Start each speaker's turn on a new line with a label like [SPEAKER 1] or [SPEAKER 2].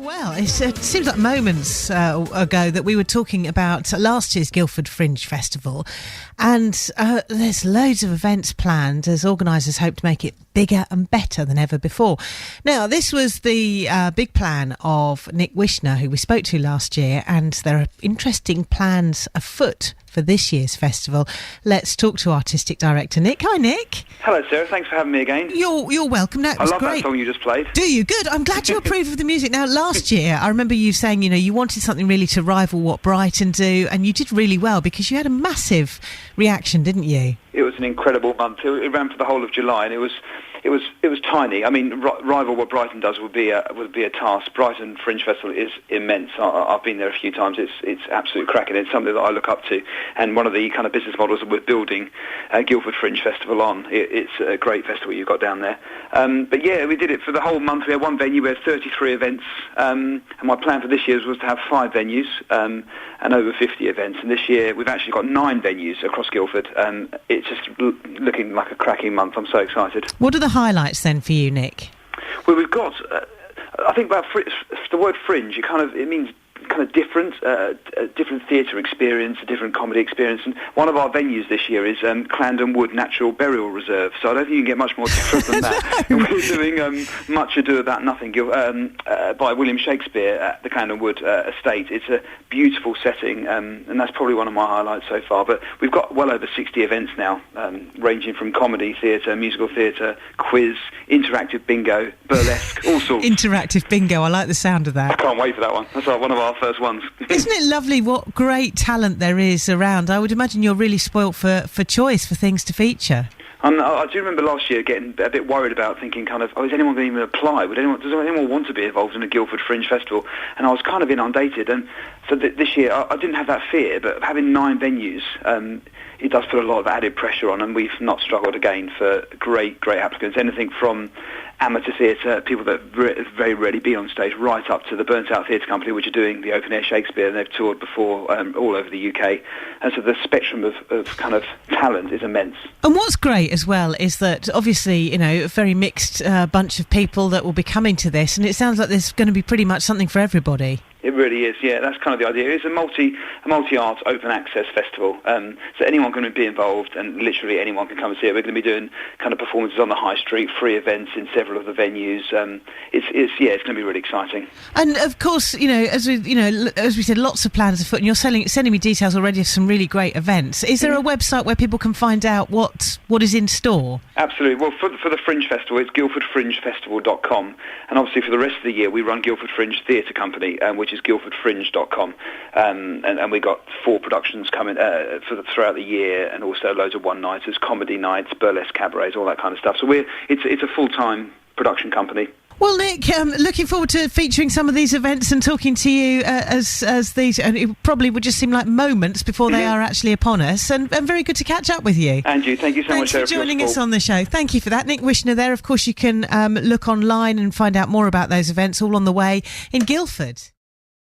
[SPEAKER 1] Well, it seems like moments ago that we were talking about last year's Guildford Fringe Festival, and there's loads of events planned as organisers hope to make it bigger and better than ever before. Now, this was the big plan of Nick Wishner, who we spoke to last year, and there are interesting plans afoot for this year's festival. Let's talk to Artistic Director Nick. Hi, Nick.
[SPEAKER 2] Hello, Sarah. Thanks for having me again.
[SPEAKER 1] You're welcome. That was
[SPEAKER 2] I love
[SPEAKER 1] great.
[SPEAKER 2] that song you just played.
[SPEAKER 1] Do you? Good. I'm glad you approve of the music. Now, last year, I remember you saying, you wanted something really to rival what Brighton do, and you did really well because you had a massive reaction, didn't you?
[SPEAKER 2] It was an incredible month. It ran for the whole of July, and it was tiny. I mean, rival what Brighton does would be a task. Brighton Fringe Festival is immense. I've been there a few times. It's absolutely cracking. It's something that I look up to, and one of the kind of business models that we're building Guildford Fringe Festival on. It's a great festival you've got down there. But yeah, we did it for the whole month. We had one venue. We had 33 events, and my plan for this year was to have 5 venues and over 50 events. And this year we've actually got 9 venues across Guildford. It's just looking like a cracking month. I'm so excited.
[SPEAKER 1] What are the highlights then for you, Nick?
[SPEAKER 2] Well, we've got. I think about the word fringe. It means kind of different, a different theatre experience, a different comedy experience. And one of our venues this year is Clandon Wood Natural Burial Reserve. So I don't think you can get much more different than that. We're doing Much Ado About Nothing by William Shakespeare at the Clandon Wood estate. It's a beautiful setting, and that's probably one of my highlights so far. But we've got well over 60 events now, ranging from comedy, theatre, musical theatre, quiz, interactive bingo, burlesque, all sorts.
[SPEAKER 1] Interactive bingo, I like the sound of that.
[SPEAKER 2] I can't wait for that one. That's one of our first ones.
[SPEAKER 1] Isn't it lovely what great talent there is around? I would imagine you're really spoilt for choice for things to feature.
[SPEAKER 2] I do remember last year getting a bit worried about thinking kind of, is anyone going to even apply? Does anyone want to be involved in a Guildford Fringe Festival? And I was kind of inundated. And so this year I didn't have that fear, but having 9 venues, it does put a lot of added pressure on, and we've not struggled again for great applicants. Anything from amateur theatre, people that very rarely be on stage, right up to the Burnt Out Theatre Company, which are doing the open air Shakespeare, and they've toured before all over the UK. And so the spectrum of kind of talent is immense. And
[SPEAKER 1] what's great as well is that obviously, a very mixed bunch of people that will be coming to this, and it sounds like there's going to be pretty much something for everybody.
[SPEAKER 2] It really is, yeah. That's kind of the idea. It's a multi-art open access festival, so anyone can be involved, and literally anyone can come and see it. We're going to be doing kind of performances on the high street, free events in several of the venues. It's going to be really exciting. And of course,
[SPEAKER 1] as we said, lots of plans afoot, and you're sending me details already of some really great events. Is there a website where people can find out what is in store?
[SPEAKER 2] Absolutely. Well, for the Fringe Festival, it's guildfordfringefestival.com, and obviously for the rest of the year, we run Guildford Fringe Theatre Company, which is guildfordfringe.com, and we got 4 productions coming throughout the year, and also loads of one-nighters, comedy nights, burlesque cabarets, all that kind of stuff. So it's a full-time production company.
[SPEAKER 1] Well, Nick, looking forward to featuring some of these events and talking to you as these, and it probably would just seem like moments before they are actually upon us, and very good to catch up with you.
[SPEAKER 2] Andrew, thank you so much, Sarah,
[SPEAKER 1] for joining us on the show. Thank you for that. Nick Wishner there. Of course, you can look online and find out more about those events all on the way in Guildford.